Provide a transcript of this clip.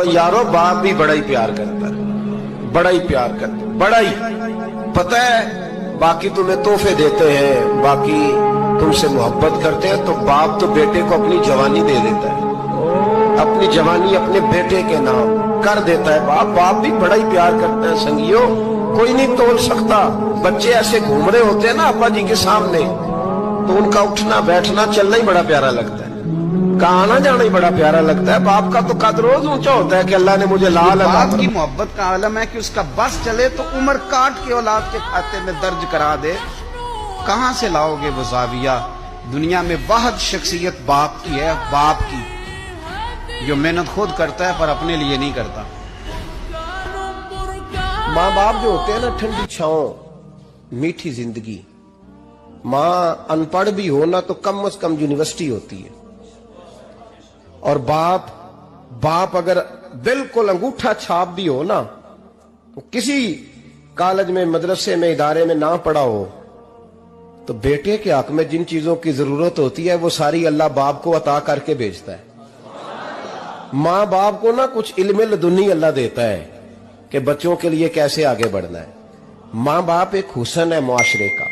और यारो बाप भी बड़ा ही प्यार करता है, बड़ा ही प्यार करता है, बड़ा ही। पता है बाकी तुम्हें तोहफे देते हैं, बाकी तुमसे मोहब्बत करते हैं, तो बाप तो बेटे को अपनी जवानी दे देता है, अपनी जवानी अपने बेटे के नाम कर देता है। बाप भी बड़ा ही प्यार करता है संगियो, कोई नहीं तोल सकता। बच्चे ऐसे घूम रहे होते हैं ना अब्बा जी के सामने, तो उनका उठना बैठना चलना ही बड़ा प्यारा लगता है, कहा आना जाना ही बड़ा प्यारा लगता है। बाप का तो कद रोज ऊंचा होता है कि अल्लाह ने मुझे लाल। बाप की मोहब्बत का आलम है कि उसका बस चले तो उम्र काट के औलाद के खाते में दर्ज करा दे। कहां से लाओगे वो जाविया? दुनिया में वाहिद शख्सियत बाप की है, बाप की, जो मेहनत खुद करता है पर अपने लिए नहीं करता। माँ बाप जो होते हैं ना, ठंडी छाओं, मीठी जिंदगी। माँ अनपढ़ भी हो ना तो कम से कम यूनिवर्सिटी होती है, और बाप अगर बिल्कुल अंगूठा छाप भी हो ना, तो किसी कॉलेज में, मदरसे में, इदारे में ना पढ़ा हो, तो बेटे के हक में जिन चीजों की जरूरत होती है वो सारी अल्लाह बाप को अता करके भेजता है। माँ बाप को ना कुछ इल्म लदुनी अल्लाह देता है कि बच्चों के लिए कैसे आगे बढ़ना है। माँ बाप एक हुस्न है मुआशरे का।